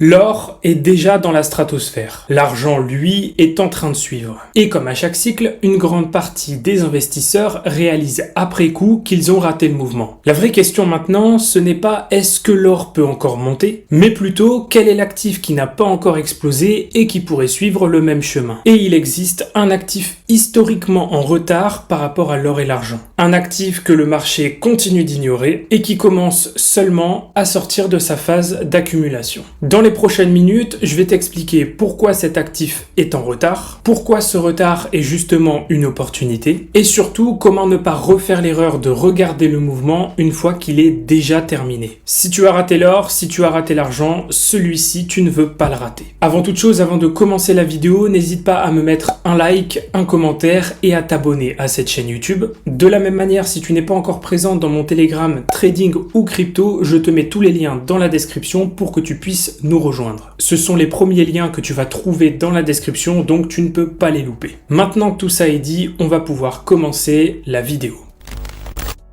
L'or est déjà dans la stratosphère. L'argent, lui, est en train de suivre. Et comme à chaque cycle, une grande partie des investisseurs réalisent après coup qu'ils ont raté le mouvement. La vraie question maintenant, ce n'est pas est-ce que l'or peut encore monter, mais plutôt quel est l'actif qui n'a pas encore explosé et qui pourrait suivre le même chemin. Et il existe un actif historiquement en retard par rapport à l'or et l'argent. Un actif que le marché continue d'ignorer et qui commence seulement à sortir de sa phase d'accumulation. Dans les prochaines minutes, je vais t'expliquer pourquoi cet actif est en retard, pourquoi ce retard est justement une opportunité, et surtout comment ne pas refaire l'erreur de regarder le mouvement une fois qu'il est déjà terminé. Si tu as raté l'or, si tu as raté l'argent, celui-ci tu ne veux pas le rater. Avant toute chose, avant de commencer la vidéo, n'hésite pas à me mettre un like, un commentaire et à t'abonner à cette chaîne YouTube. De la même manière, si tu n'es pas encore présent dans mon Telegram trading ou crypto, je te mets tous les liens dans la description pour que tu puisses nous rejoindre. Ce sont les premiers liens que tu vas trouver dans la description, donc tu ne peux pas les louper. Maintenant que tout ça est dit, on va pouvoir commencer la vidéo.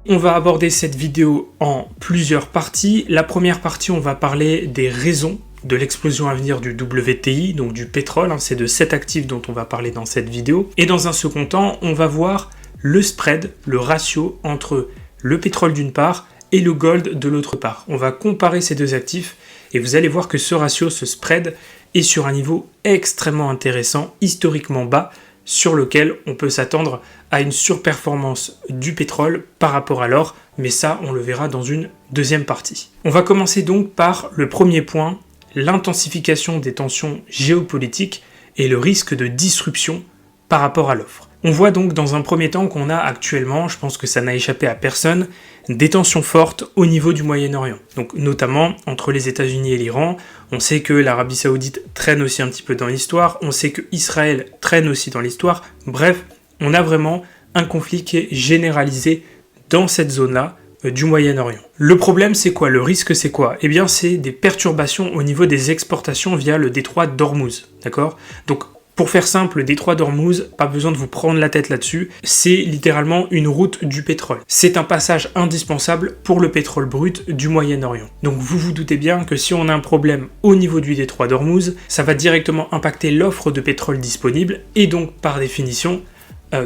On va aborder cette vidéo en plusieurs parties. La première partie, on va parler des raisons de l'explosion à venir du WTI, donc du pétrole. C'est de cet actif dont on va parler dans cette vidéo. Et dans un second temps, on va voir le spread, le ratio entre le pétrole d'une part et le gold de l'autre part. On va comparer ces deux actifs et vous allez voir que ce ratio, ce spread, est sur un niveau extrêmement intéressant, historiquement bas, sur lequel on peut s'attendre à une surperformance du pétrole par rapport à l'or, mais ça, on le verra dans une deuxième partie. On va commencer donc par le premier point, l'intensification des tensions géopolitiques et le risque de disruption par rapport à l'offre. On voit donc dans un premier temps qu'on a actuellement, je pense que ça n'a échappé à personne, des tensions fortes au niveau du Moyen-Orient. Donc notamment entre les États-Unis et l'Iran. On sait que l'Arabie Saoudite traîne aussi un petit peu dans l'histoire. On sait que Israël traîne aussi dans l'histoire. Bref, on a vraiment un conflit qui est généralisé dans cette zone-là du Moyen-Orient. Le problème, c'est quoi? Le risque, c'est quoi? Eh bien, c'est des perturbations au niveau des exportations via le détroit d'Ormuz. D'accord? Donc, pour faire simple, le détroit d'Ormuz, pas besoin de vous prendre la tête là-dessus, c'est littéralement une route du pétrole. C'est un passage indispensable pour le pétrole brut du Moyen-Orient. Donc vous vous doutez bien que si on a un problème au niveau du détroit d'Ormuz, ça va directement impacter l'offre de pétrole disponible et donc par définition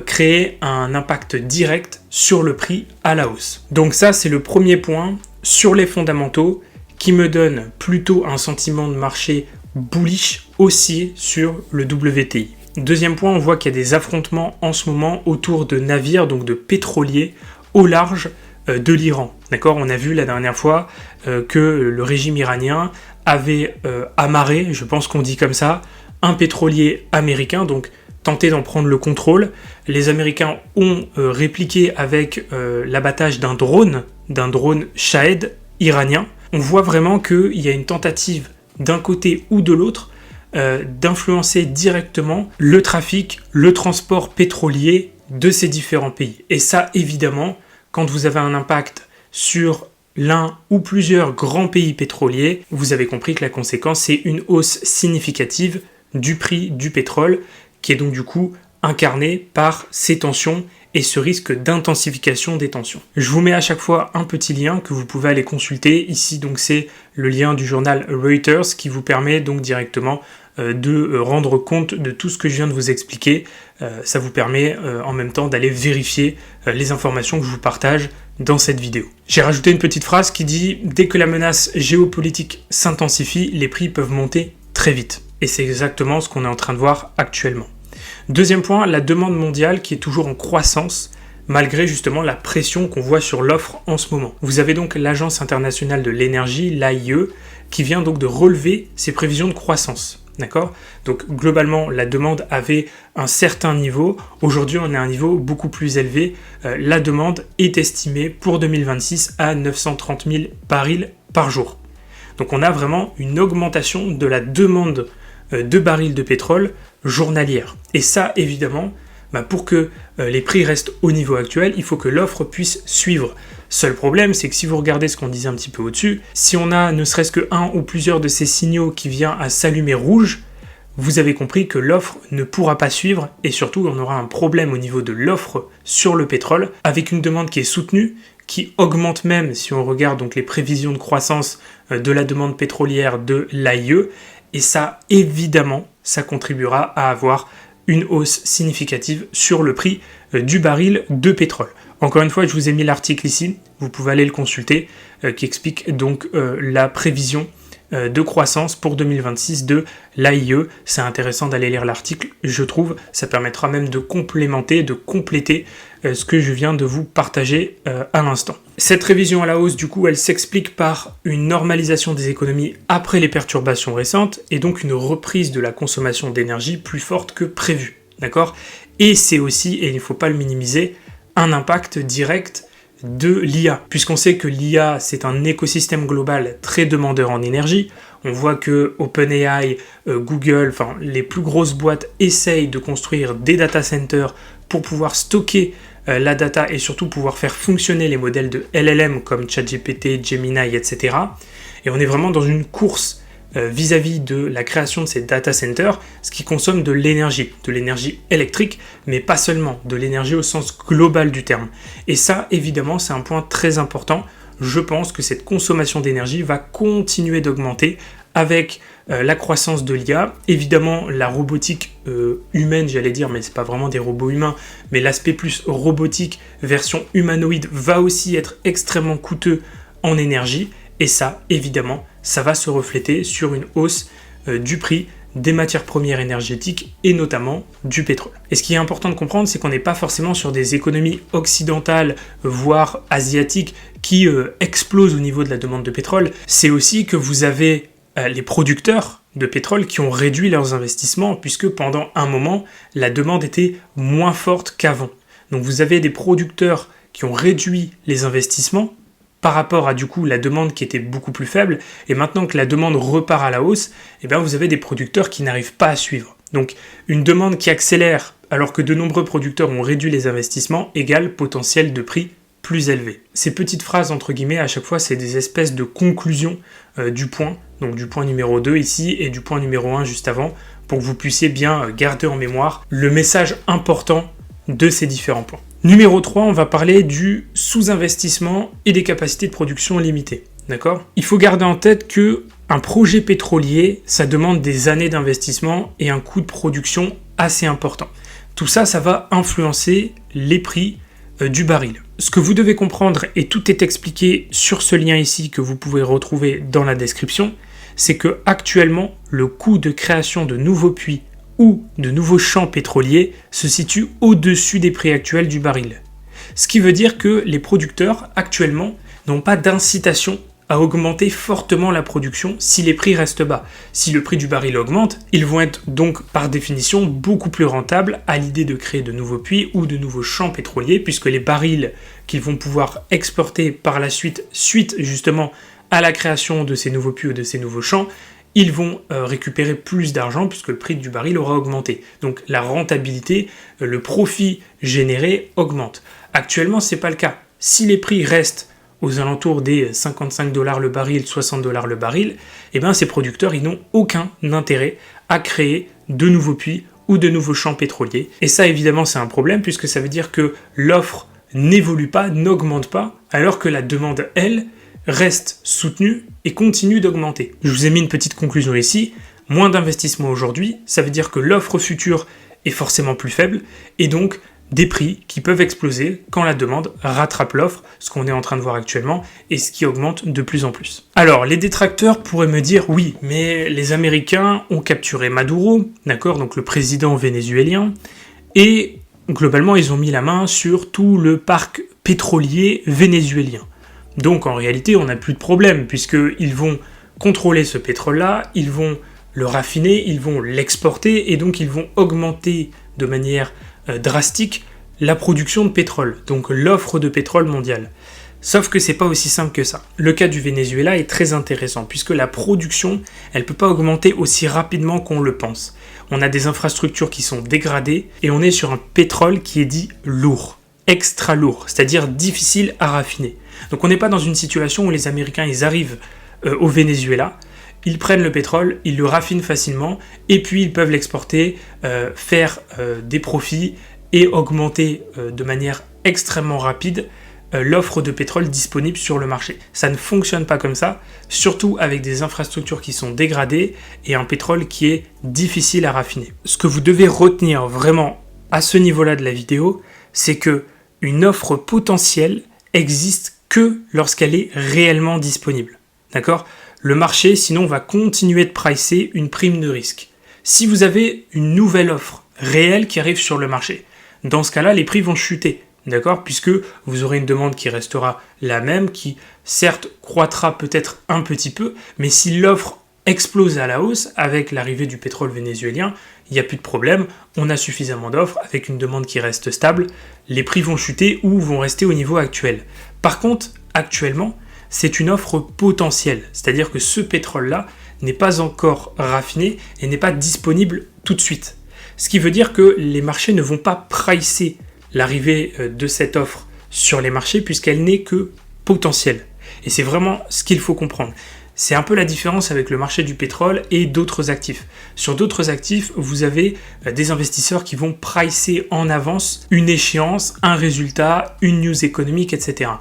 créer un impact direct sur le prix à la hausse. Donc ça c'est le premier point sur les fondamentaux qui me donne plutôt un sentiment de marché bullish aussi sur le WTI. Deuxième point, on voit qu'il y a des affrontements en ce moment autour de navires, donc de pétroliers, au large de l'Iran. D'accord ? On a vu la dernière fois que le régime iranien avait amarré, je pense qu'on dit comme ça, un pétrolier américain, donc tenté d'en prendre le contrôle. Les Américains ont répliqué avec l'abattage d'un drone Shahed iranien. On voit vraiment qu'il y a une tentative d'un côté ou de l'autre, d'influencer directement le trafic, le transport pétrolier de ces différents pays. Et ça, évidemment, quand vous avez un impact sur l'un ou plusieurs grands pays pétroliers, vous avez compris que la conséquence, c'est une hausse significative du prix du pétrole, qui est donc du coup incarné par ces tensions et ce risque d'intensification des tensions. Je vous mets à chaque fois un petit lien que vous pouvez aller consulter. Ici, donc, c'est le lien du journal Reuters qui vous permet donc directement de rendre compte de tout ce que je viens de vous expliquer. Ça vous permet en même temps d'aller vérifier les informations que je vous partage dans cette vidéo. J'ai rajouté une petite phrase qui dit « Dès que la menace géopolitique s'intensifie, les prix peuvent monter très vite ». Et c'est exactement ce qu'on est en train de voir actuellement. Deuxième point, la demande mondiale qui est toujours en croissance malgré justement la pression qu'on voit sur l'offre en ce moment. Vous avez donc l'Agence internationale de l'énergie, l'AIE, qui vient donc de relever ses prévisions de croissance. D'accord ? Donc globalement, la demande avait un certain niveau. Aujourd'hui, on est à un niveau beaucoup plus élevé. La demande est estimée pour 2026 à 930 000 barils par jour. Donc on a vraiment une augmentation de la demande de barils de pétrole journalière. Et ça, évidemment, pour que les prix restent au niveau actuel, il faut que l'offre puisse suivre. Seul problème, c'est que si vous regardez ce qu'on disait un petit peu au-dessus, si on a ne serait-ce que un ou plusieurs de ces signaux qui vient à s'allumer rouge, vous avez compris que l'offre ne pourra pas suivre et surtout on aura un problème au niveau de l'offre sur le pétrole avec une demande qui est soutenue, qui augmente même si on regarde donc les prévisions de croissance de la demande pétrolière de l'AIE, et ça, évidemment, ça contribuera à avoir une hausse significative sur le prix du baril de pétrole. Encore une fois, je vous ai mis l'article ici, vous pouvez aller le consulter, qui explique donc la prévision de croissance pour 2026 de l'AIE. C'est intéressant d'aller lire l'article, je trouve, ça permettra même de complémenter, de compléter ce que je viens de vous partager à l'instant. Cette révision à la hausse, du coup, elle s'explique par une normalisation des économies après les perturbations récentes et donc une reprise de la consommation d'énergie plus forte que prévu, d'accord ? Et c'est aussi, et il ne faut pas le minimiser, un impact direct de l'IA, puisqu'on sait que l'IA, c'est un écosystème global très demandeur en énergie. On voit que OpenAI, Google, enfin les plus grosses boîtes essayent de construire des data centers pour pouvoir stocker la data et surtout pouvoir faire fonctionner les modèles de LLM comme ChatGPT, Gemini, etc. Et on est vraiment dans une course vis-à-vis de la création de ces data centers, ce qui consomme de l'énergie électrique, mais pas seulement, de l'énergie au sens global du terme. Et ça, évidemment, c'est un point très important. Je pense que cette consommation d'énergie va continuer d'augmenter avec la croissance de l'IA. Évidemment, la robotique humaine, j'allais dire, mais c'est pas vraiment des robots humains, mais l'aspect plus robotique, version humanoïde, va aussi être extrêmement coûteux en énergie. Et ça, évidemment, ça va se refléter sur une hausse du prix des matières premières énergétiques et notamment du pétrole. Et ce qui est important de comprendre, c'est qu'on n'est pas forcément sur des économies occidentales, voire asiatiques, qui explosent au niveau de la demande de pétrole. C'est aussi que vous avez les producteurs de pétrole qui ont réduit leurs investissements, puisque pendant un moment, la demande était moins forte qu'avant. Donc vous avez des producteurs qui ont réduit les investissements, par rapport à du coup la demande qui était beaucoup plus faible, et maintenant que la demande repart à la hausse, eh bien vous avez des producteurs qui n'arrivent pas à suivre. Donc une demande qui accélère alors que de nombreux producteurs ont réduit les investissements égale potentiel de prix plus élevé. Ces petites phrases entre guillemets à chaque fois c'est des espèces de conclusions du point, donc du point numéro 2 ici et du point numéro 1 juste avant, pour que vous puissiez bien garder en mémoire le message important de ces différents points. Numéro 3, on va parler du sous-investissement et des capacités de production limitées. D'accord ? Il faut garder en tête que un projet pétrolier, ça demande des années d'investissement et un coût de production assez important. Tout ça, ça va influencer les prix du baril. Ce que vous devez comprendre, et tout est expliqué sur ce lien ici que vous pouvez retrouver dans la description, c'est que actuellement, le coût de création de nouveaux puits ou de nouveaux champs pétroliers se situent au-dessus des prix actuels du baril. Ce qui veut dire que les producteurs, actuellement, n'ont pas d'incitation à augmenter fortement la production si les prix restent bas. Si le prix du baril augmente, ils vont être donc par définition beaucoup plus rentables à l'idée de créer de nouveaux puits ou de nouveaux champs pétroliers, puisque les barils qu'ils vont pouvoir exporter par la suite justement à la création de ces nouveaux puits ou de ces nouveaux champs, ils vont récupérer plus d'argent puisque le prix du baril aura augmenté. Donc la rentabilité, le profit généré augmente. Actuellement, ce n'est pas le cas. Si les prix restent aux alentours des 55 $ le baril, 60 $ le baril, eh bien ces producteurs ils n'ont aucun intérêt à créer de nouveaux puits ou de nouveaux champs pétroliers. Et ça, évidemment, c'est un problème puisque ça veut dire que l'offre n'évolue pas, n'augmente pas, alors que la demande, elle, reste soutenue et continue d'augmenter. Je vous ai mis une petite conclusion ici. Moins d'investissement aujourd'hui, ça veut dire que l'offre future est forcément plus faible et donc des prix qui peuvent exploser quand la demande rattrape l'offre, ce qu'on est en train de voir actuellement et ce qui augmente de plus en plus. Alors, les détracteurs pourraient me dire oui, mais les Américains ont capturé Maduro, d'accord, donc le président vénézuélien, et globalement ils ont mis la main sur tout le parc pétrolier vénézuélien. Donc en réalité, on n'a plus de problème, puisqu'ils vont contrôler ce pétrole-là, ils vont le raffiner, ils vont l'exporter, et donc ils vont augmenter de manière drastique la production de pétrole, donc l'offre de pétrole mondiale. Sauf que c'est pas aussi simple que ça. Le cas du Venezuela est très intéressant, puisque la production, elle peut pas augmenter aussi rapidement qu'on le pense. On a des infrastructures qui sont dégradées, et on est sur un pétrole qui est dit lourd, extra lourd, c'est-à-dire difficile à raffiner. Donc on n'est pas dans une situation où les Américains ils arrivent au Venezuela, ils prennent le pétrole, ils le raffinent facilement, et puis ils peuvent l'exporter, faire des profits et augmenter de manière extrêmement rapide l'offre de pétrole disponible sur le marché. Ça ne fonctionne pas comme ça, surtout avec des infrastructures qui sont dégradées et un pétrole qui est difficile à raffiner. Ce que vous devez retenir vraiment à ce niveau-là de la vidéo, c'est que une offre potentielle existe que lorsqu'elle est réellement disponible. D'accord ? Le marché, sinon, va continuer de pricer une prime de risque. Si vous avez une nouvelle offre réelle qui arrive sur le marché, dans ce cas-là, les prix vont chuter. D'accord ? Puisque vous aurez une demande qui restera la même, qui certes croîtra peut-être un petit peu, mais si l'offre explose à la hausse avec l'arrivée du pétrole vénézuélien, il n'y a plus de problème, on a suffisamment d'offres avec une demande qui reste stable, les prix vont chuter ou vont rester au niveau actuel. Par contre, actuellement, c'est une offre potentielle, c'est-à-dire que ce pétrole-là n'est pas encore raffiné et n'est pas disponible tout de suite. Ce qui veut dire que les marchés ne vont pas pricer l'arrivée de cette offre sur les marchés puisqu'elle n'est que potentielle. Et c'est vraiment ce qu'il faut comprendre. C'est un peu la différence avec le marché du pétrole et d'autres actifs. Sur d'autres actifs, vous avez des investisseurs qui vont pricer en avance une échéance, un résultat, une news économique, etc.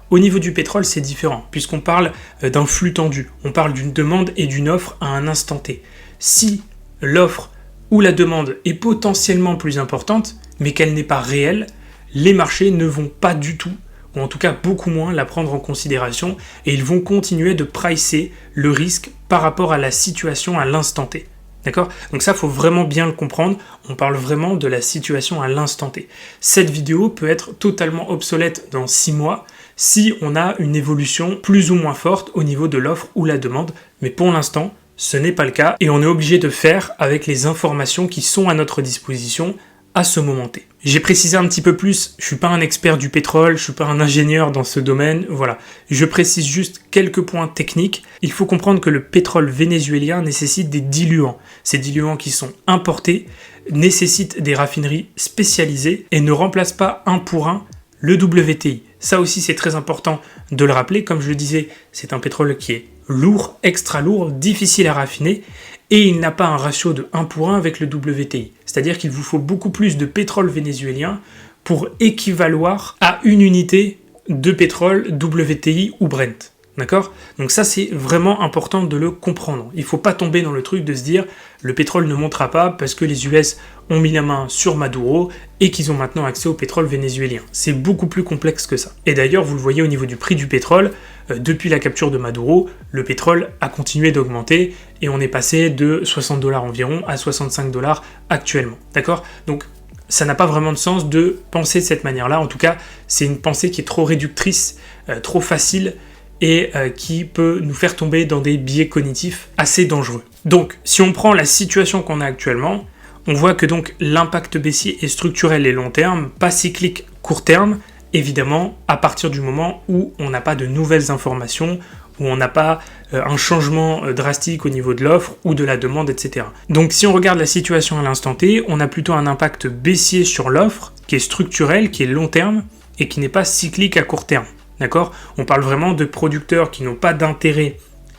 Au niveau du pétrole, c'est différent, puisqu'on parle d'un flux tendu. On parle d'une demande et d'une offre à un instant T. Si l'offre ou la demande est potentiellement plus importante, mais qu'elle n'est pas réelle, les marchés ne vont pas du tout, ou en tout cas beaucoup moins, la prendre en considération, et ils vont continuer de pricer le risque par rapport à la situation à l'instant T. D'accord ? Donc ça, il faut vraiment bien le comprendre. On parle vraiment de la situation à l'instant T. Cette vidéo peut être totalement obsolète dans 6 mois si on a une évolution plus ou moins forte au niveau de l'offre ou la demande. Mais pour l'instant, ce n'est pas le cas et on est obligé de faire avec les informations qui sont à notre disposition à ce moment T. J'ai précisé un petit peu plus, je ne suis pas un expert du pétrole, je ne suis pas un ingénieur dans ce domaine, voilà. Je précise juste quelques points techniques. Il faut comprendre que le pétrole vénézuélien nécessite des diluants. Ces diluants qui sont importés nécessitent des raffineries spécialisées et ne remplacent pas un pour un le WTI. Ça aussi c'est très important de le rappeler, comme je le disais, c'est un pétrole qui est lourd, extra lourd, difficile à raffiner et il n'a pas un ratio de 1 pour 1 avec le WTI. C'est-à-dire qu'il vous faut beaucoup plus de pétrole vénézuélien pour équivaloir à une unité de pétrole WTI ou Brent. D'accord ? Donc ça, c'est vraiment important de le comprendre. Il ne faut pas tomber dans le truc de se dire le pétrole ne montera pas parce que les US ont mis la main sur Maduro et qu'ils ont maintenant accès au pétrole vénézuélien. C'est beaucoup plus complexe que ça. Et d'ailleurs, vous le voyez au niveau du prix du pétrole, depuis la capture de Maduro, le pétrole a continué d'augmenter et on est passé de 60$ environ à 65$ actuellement. D'accord ? Donc, ça n'a pas vraiment de sens de penser de cette manière-là. En tout cas, c'est une pensée qui est trop réductrice, trop facile et qui peut nous faire tomber dans des biais cognitifs assez dangereux. Donc, si on prend la situation qu'on a actuellement, on voit que donc l'impact baissier est structurel et long terme, pas cyclique court terme, évidemment, à partir du moment où on n'a pas de nouvelles informations, où on n'a pas un changement drastique au niveau de l'offre ou de la demande, etc. Donc si on regarde la situation à l'instant T, on a plutôt un impact baissier sur l'offre, qui est structurel, qui est long terme, et qui n'est pas cyclique à court terme. D'accord ? On parle vraiment de producteurs qui n'ont pas d'intérêt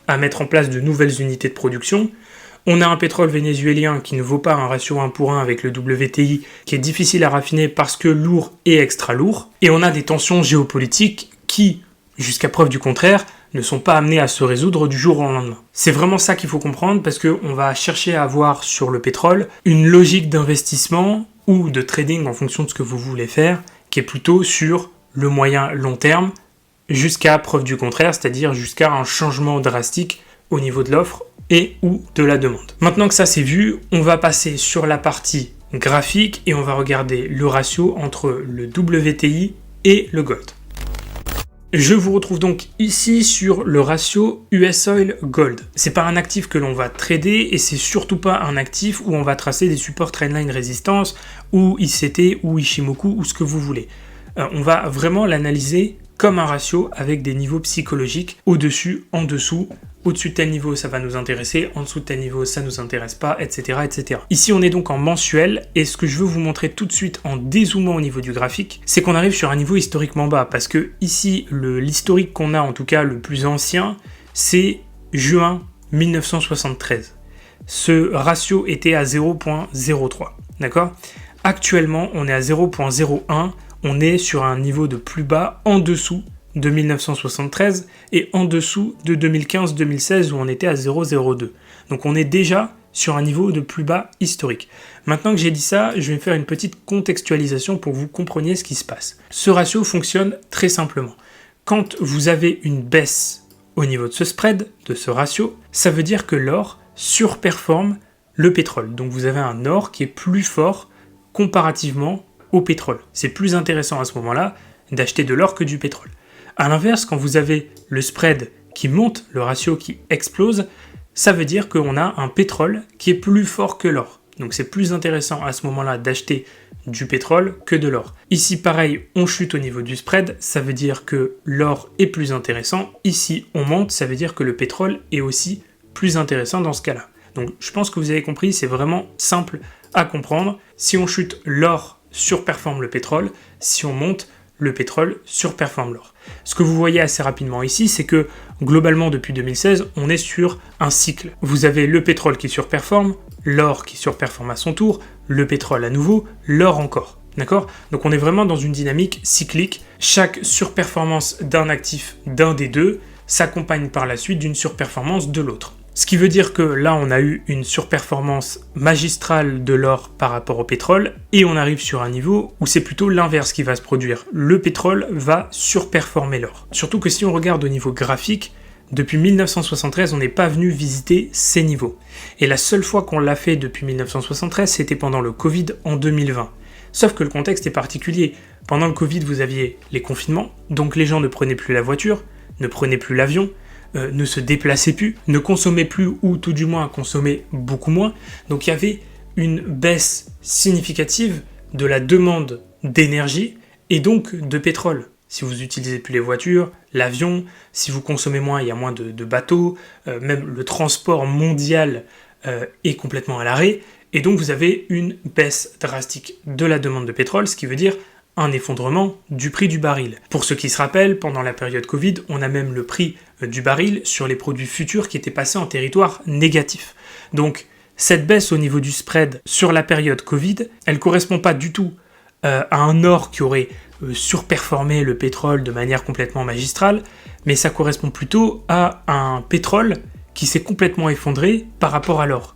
à mettre en place de nouvelles unités de production. On a un pétrole vénézuélien qui ne vaut pas un ratio 1 pour 1 avec le WTI, qui est difficile à raffiner parce que lourd et extra lourd. Et on a des tensions géopolitiques qui, jusqu'à preuve du contraire, ne sont pas amenées à se résoudre du jour au lendemain. C'est vraiment ça qu'il faut comprendre parce qu'on va chercher à avoir sur le pétrole une logique d'investissement ou de trading en fonction de ce que vous voulez faire, qui est plutôt sur le moyen long terme, jusqu'à preuve du contraire, c'est-à-dire jusqu'à un changement drastique au niveau de l'offre et ou de la demande. Maintenant que ça c'est vu, on va passer sur la partie graphique et on va regarder le ratio entre le WTI et le gold. Je vous retrouve donc ici sur le ratio US Oil Gold. C'est pas un actif que l'on va trader et c'est surtout pas un actif où on va tracer des supports trendline résistance ou ICT ou Ishimoku ou ce que vous voulez. On va vraiment l'analyser comme un ratio avec des niveaux psychologiques au-dessus, en dessous. Au-dessus de tel niveau, ça va nous intéresser, en dessous de tel niveau, ça nous intéresse pas, etc., etc. Ici, on est donc en mensuel, et ce que je veux vous montrer tout de suite en dézoomant au niveau du graphique, c'est qu'on arrive sur un niveau historiquement bas, parce que ici, l'historique qu'on a, en tout cas le plus ancien, c'est juin 1973. Ce ratio était à 0.03, d'accord ? Actuellement, on est à 0.01, on est sur un niveau de plus bas en dessous de 1973 et en dessous de 2015-2016 où on était à 0,02. Donc on est déjà sur un niveau de plus bas historique. Maintenant que j'ai dit ça, je vais faire une petite contextualisation pour que vous compreniez ce qui se passe. Ce ratio fonctionne très simplement. Quand vous avez une baisse au niveau de ce spread, de ce ratio, ça veut dire que l'or surperforme le pétrole. Donc vous avez un or qui est plus fort comparativement au pétrole. C'est plus intéressant à ce moment-là d'acheter de l'or que du pétrole. A l'inverse, quand vous avez le spread qui monte, le ratio qui explose, ça veut dire qu'on a un pétrole qui est plus fort que l'or. Donc c'est plus intéressant à ce moment-là d'acheter du pétrole que de l'or. Ici pareil, on chute au niveau du spread, ça veut dire que l'or est plus intéressant. Ici on monte, ça veut dire que le pétrole est aussi plus intéressant dans ce cas-là. Donc je pense que vous avez compris, c'est vraiment simple à comprendre. Si on chute, l'or surperforme le pétrole. Si on monte, le pétrole surperforme l'or. Ce que vous voyez assez rapidement ici, c'est que globalement depuis 2016, on est sur un cycle. Vous avez le pétrole qui surperforme, l'or qui surperforme à son tour, le pétrole à nouveau, l'or encore. D'accord ? Donc on est vraiment dans une dynamique cyclique. Chaque surperformance d'un actif, d'un des deux, s'accompagne par la suite d'une surperformance de l'autre. Ce qui veut dire que là, on a eu une surperformance magistrale de l'or par rapport au pétrole, et on arrive sur un niveau où c'est plutôt l'inverse qui va se produire. Le pétrole va surperformer l'or. Surtout que si on regarde au niveau graphique, depuis 1973, on n'est pas venu visiter ces niveaux. Et la seule fois qu'on l'a fait depuis 1973, c'était pendant le Covid en 2020. Sauf que le contexte est particulier. Pendant le Covid, vous aviez les confinements, donc les gens ne prenaient plus la voiture, ne prenaient plus l'avion, ne se déplaçaient plus, ne consommaient plus ou tout du moins consommaient beaucoup moins. Donc il y avait une baisse significative de la demande d'énergie et donc de pétrole. Si vous n'utilisez plus les voitures, l'avion, si vous consommez moins, il y a moins de bateaux, même le transport mondial est complètement à l'arrêt. Et donc vous avez une baisse drastique de la demande de pétrole, ce qui veut dire un effondrement du prix du baril. Pour ceux qui se rappellent, pendant la période Covid, on a même le prix du baril sur les produits futurs qui était passé en territoire négatif. Donc cette baisse au niveau du spread sur la période Covid, elle ne correspond pas du tout à un or qui aurait surperformé le pétrole de manière complètement magistrale, mais ça correspond plutôt à un pétrole qui s'est complètement effondré par rapport à l'or.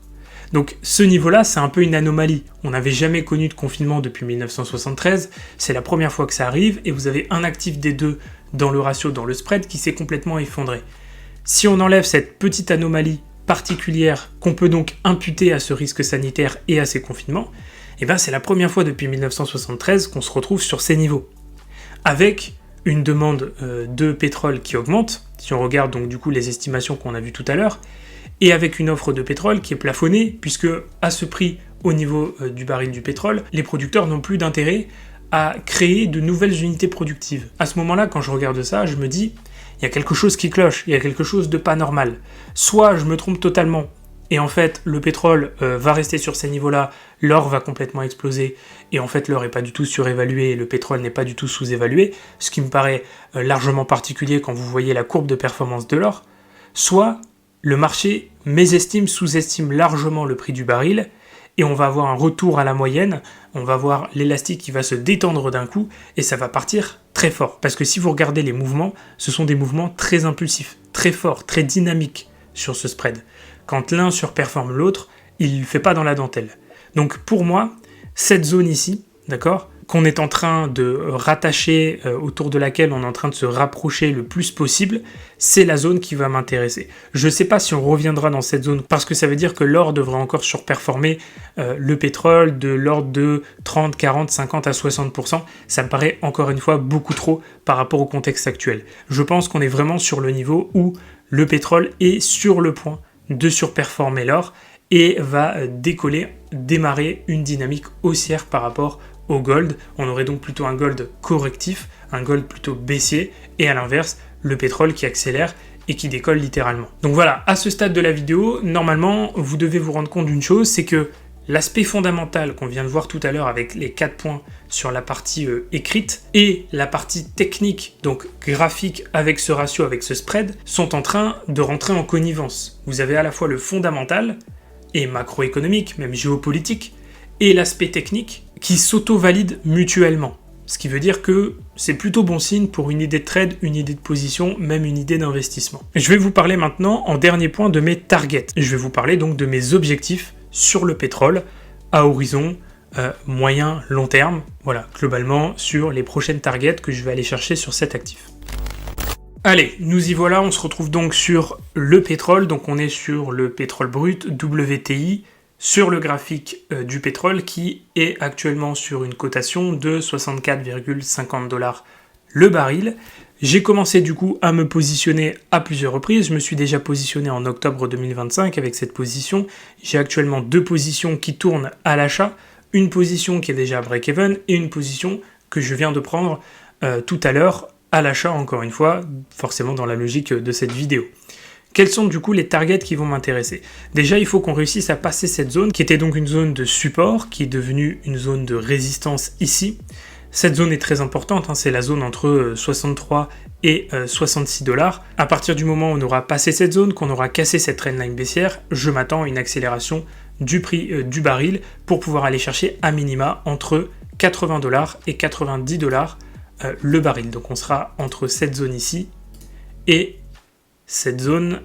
Donc ce niveau-là, c'est un peu une anomalie. On n'avait jamais connu de confinement depuis 1973, c'est la première fois que ça arrive, et vous avez un actif des deux dans le ratio, dans le spread, qui s'est complètement effondré. Si on enlève cette petite anomalie particulière qu'on peut donc imputer à ce risque sanitaire et à ces confinements, eh ben c'est la première fois depuis 1973 qu'on se retrouve sur ces niveaux. Avec une demande de pétrole qui augmente, si on regarde donc du coup les estimations qu'on a vues tout à l'heure, et avec une offre de pétrole qui est plafonnée, puisque à ce prix, au niveau du baril du pétrole, les producteurs n'ont plus d'intérêt à créer de nouvelles unités productives. À ce moment-là, quand je regarde ça, je me dis, il y a quelque chose qui cloche, il y a quelque chose de pas normal. Soit je me trompe totalement, et en fait, le pétrole va rester sur ces niveaux-là, l'or va complètement exploser, et en fait, l'or n'est pas du tout surévalué, et le pétrole n'est pas du tout sous-évalué, ce qui me paraît largement particulier quand vous voyez la courbe de performance de l'or. Soit le marché mésestime, sous-estime largement le prix du baril, et on va avoir un retour à la moyenne, on va voir l'élastique qui va se détendre d'un coup, et ça va partir très fort. Parce que si vous regardez les mouvements, ce sont des mouvements très impulsifs, très forts, très dynamiques sur ce spread. Quand l'un surperforme l'autre, il ne fait pas dans la dentelle. Donc pour moi, cette zone ici, d'accord, qu'on est en train de rattacher, autour de laquelle on est en train de se rapprocher le plus possible, c'est la zone qui va m'intéresser. Je ne sais pas si on reviendra dans cette zone, parce que ça veut dire que l'or devrait encore surperformer le pétrole de l'ordre de 30, 40, 50 à 60%. Ça me paraît encore une fois beaucoup trop par rapport au contexte actuel. Je pense qu'on est vraiment sur le niveau où le pétrole est sur le point de surperformer l'or et va démarrer une dynamique haussière par rapport au gold. On aurait donc plutôt un gold correctif, un gold plutôt baissier, et à l'inverse, le pétrole qui accélère et qui décolle littéralement. Donc voilà, à ce stade de la vidéo, normalement, vous devez vous rendre compte d'une chose, c'est que l'aspect fondamental qu'on vient de voir tout à l'heure avec les 4 points sur la partie écrite et la partie technique, donc graphique avec ce ratio, avec ce spread, sont en train de rentrer en connivence. Vous avez à la fois le fondamental et macroéconomique, même géopolitique, et l'aspect technique qui s'auto-valident mutuellement. ce qui veut dire que c'est plutôt bon signe pour une idée de trade, une idée de position, même une idée d'investissement. Je vais vous parler maintenant en dernier point de mes targets. Je vais vous parler donc de mes objectifs sur le pétrole à horizon moyen, long terme, voilà, globalement sur les prochaines targets que je vais aller chercher sur cet actif. Allez, nous y voilà, on se retrouve donc sur le pétrole, donc on est sur le pétrole brut WTI, sur le graphique du pétrole qui est actuellement sur une cotation de 64,50 $ le baril. J'ai commencé du coup à me positionner à plusieurs reprises, je me suis déjà positionné en octobre 2025 avec cette position, j'ai actuellement 2 positions qui tournent à l'achat, une position qui est déjà à break-even et une position que je viens de prendre tout à l'heure à l'achat, encore une fois, forcément dans la logique de cette vidéo. Quels sont du coup les targets qui vont m'intéresser? Déjà, il faut qu'on réussisse à passer cette zone, qui était donc une zone de support, qui est devenue une zone de résistance ici. Cette zone est très importante, hein, c'est la zone entre 63 et 66 $. À partir du moment où on aura passé cette zone, qu'on aura cassé cette trendline baissière, je m'attends à une accélération du prix du baril pour pouvoir aller chercher à minima entre 80 $ et 90 $ le baril. Donc on sera entre cette zone ici et cette zone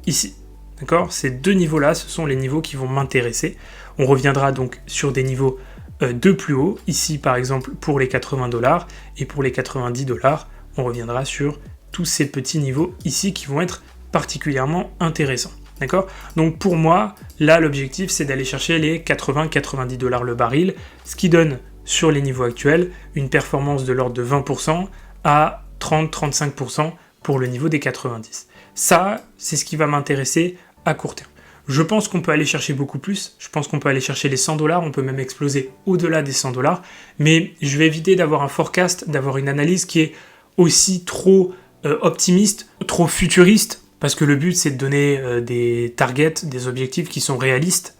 ici. D'accord? Ces deux niveaux-là, ce sont les niveaux qui vont m'intéresser. On reviendra donc sur des niveaux de plus haut. Ici, par exemple, pour les 80 $ et pour les 90 $, on reviendra sur tous ces petits niveaux ici qui vont être particulièrement intéressants. D'accord? Donc pour moi, là, l'objectif, c'est d'aller chercher les 80-90 $ le baril, ce qui donne sur les niveaux actuels une performance de l'ordre de 20% à 30-35% pour le niveau des 90. Ça, c'est ce qui va m'intéresser à court terme. Je pense qu'on peut aller chercher beaucoup plus, je pense qu'on peut aller chercher les 100 $, on peut même exploser au-delà des 100 $, mais je vais éviter d'avoir un forecast, d'avoir une analyse qui est aussi trop optimiste, trop futuriste, parce que le but c'est de donner des targets, des objectifs qui sont réalistes.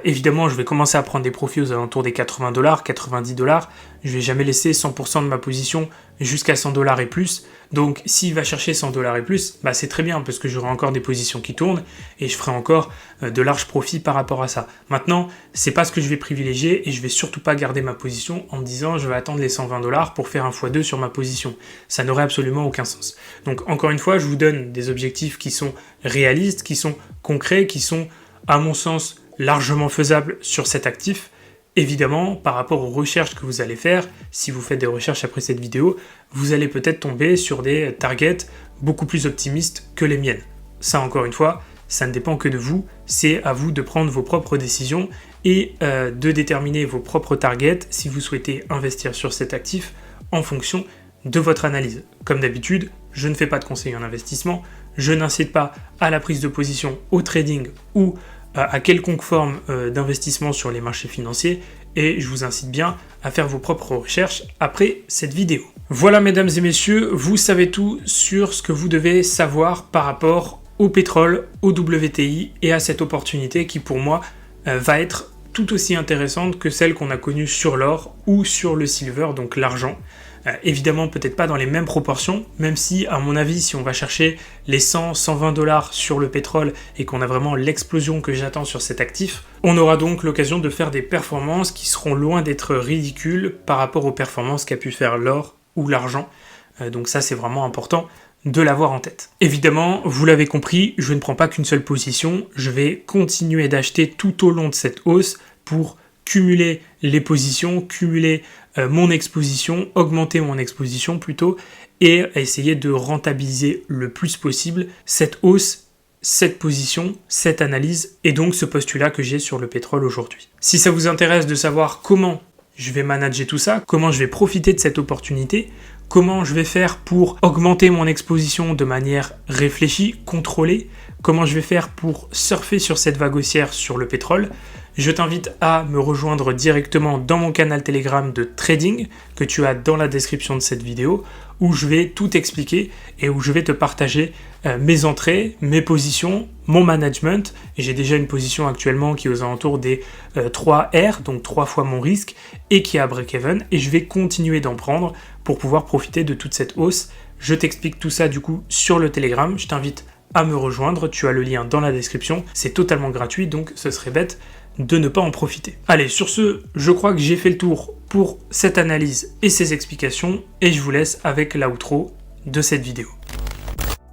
Évidemment, je vais commencer à prendre des profits aux alentours des 80 $, 90 $. Je vais jamais laisser 100% de ma position jusqu'à 100 $ et plus. Donc, s'il va chercher 100 $ et plus, bah c'est très bien parce que j'aurai encore des positions qui tournent et je ferai encore de larges profits par rapport à ça. Maintenant, c'est pas ce que je vais privilégier et je vais surtout pas garder ma position en me disant je vais attendre les 120 $ pour faire un x2 sur ma position. Ça n'aurait absolument aucun sens. Donc, encore une fois, je vous donne des objectifs qui sont réalistes, qui sont concrets, qui sont, à mon sens, largement faisable sur cet actif. Évidemment, par rapport aux recherches que vous allez faire, si vous faites des recherches après cette vidéo, vous allez peut-être tomber sur des targets beaucoup plus optimistes que les miennes. Ça, encore une fois, ça ne dépend que de vous, c'est à vous de prendre vos propres décisions et de déterminer vos propres targets si vous souhaitez investir sur cet actif en fonction de votre analyse. Comme d'habitude, je ne fais pas de conseils en investissement, je n'incite pas à la prise de position, au trading ou à quelconque forme d'investissement sur les marchés financiers et je vous incite bien à faire vos propres recherches après cette vidéo. Voilà mesdames et messieurs, vous savez tout sur ce que vous devez savoir par rapport au pétrole, au WTI et à cette opportunité qui pour moi va être tout aussi intéressante que celle qu'on a connue sur l'or ou sur le silver, donc l'argent. Évidemment, peut-être pas dans les mêmes proportions, même si, à mon avis, si on va chercher les 100-120 $ sur le pétrole et qu'on a vraiment l'explosion que j'attends sur cet actif, on aura donc l'occasion de faire des performances qui seront loin d'être ridicules par rapport aux performances qu'a pu faire l'or ou l'argent. Donc ça, c'est vraiment important de l'avoir en tête. Évidemment, vous l'avez compris, je ne prends pas qu'une seule position, je vais continuer d'acheter tout au long de cette hausse pour cumuler les positions, cumuler mon exposition, augmenter mon exposition plutôt, et essayer de rentabiliser le plus possible cette hausse, cette position, cette analyse, et donc ce postulat que j'ai sur le pétrole aujourd'hui. Si ça vous intéresse de savoir comment je vais manager tout ça, comment je vais profiter de cette opportunité, comment je vais faire pour augmenter mon exposition de manière réfléchie, contrôlée, comment je vais faire pour surfer sur cette vague haussière sur le pétrole, je t'invite à me rejoindre directement dans mon canal Telegram de trading que tu as dans la description de cette vidéo où je vais tout expliquer et où je vais te partager mes entrées, mes positions, mon management. J'ai déjà une position actuellement qui est aux alentours des 3 R, donc 3 fois mon risque, et qui est à break-even, et je vais continuer d'en prendre pour pouvoir profiter de toute cette hausse. Je t'explique tout ça du coup sur le Telegram, je t'invite à me rejoindre, tu as le lien dans la description, c'est totalement gratuit, donc ce serait bête de ne pas en profiter. Allez, sur ce, je crois que j'ai fait le tour pour cette analyse et ces explications, et je vous laisse avec l'outro de cette vidéo.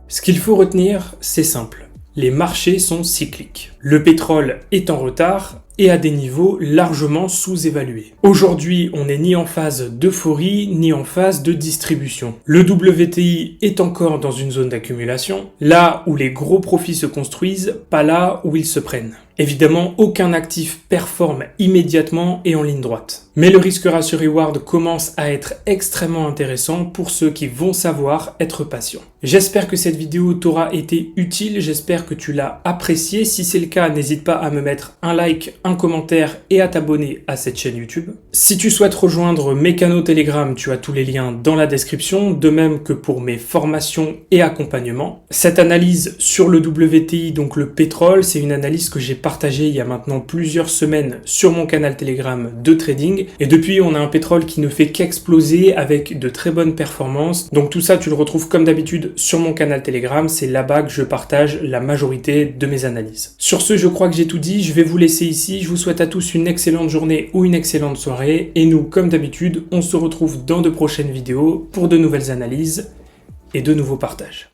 Ce qu'il faut retenir, c'est simple. Les marchés sont cycliques. Le pétrole est en retard et à des niveaux largement sous-évalués. Aujourd'hui, on n'est ni en phase d'euphorie, ni en phase de distribution. Le WTI est encore dans une zone d'accumulation, là où les gros profits se construisent, pas là où ils se prennent. Évidemment, aucun actif performe immédiatement et en ligne droite. Mais le risque ratio reward commence à être extrêmement intéressant pour ceux qui vont savoir être patients. J'espère que cette vidéo t'aura été utile, j'espère que tu l'as appréciée. Si c'est le cas, n'hésite pas à me mettre un like, un commentaire et à t'abonner à cette chaîne YouTube. Si tu souhaites rejoindre mes canaux Telegram, tu as tous les liens dans la description, de même que pour mes formations et accompagnements. Cette analyse sur le WTI, donc le pétrole, c'est une analyse que j'ai partagée il y a maintenant plusieurs semaines sur mon canal Telegram de trading. Et depuis, on a un pétrole qui ne fait qu'exploser avec de très bonnes performances. Donc tout ça, tu le retrouves comme d'habitude sur mon canal Telegram. C'est là-bas que je partage la majorité de mes analyses. Sur ce, je crois que j'ai tout dit. Je vais vous laisser ici. Je vous souhaite à tous une excellente journée ou une excellente soirée. Et nous, comme d'habitude, on se retrouve dans de prochaines vidéos pour de nouvelles analyses et de nouveaux partages.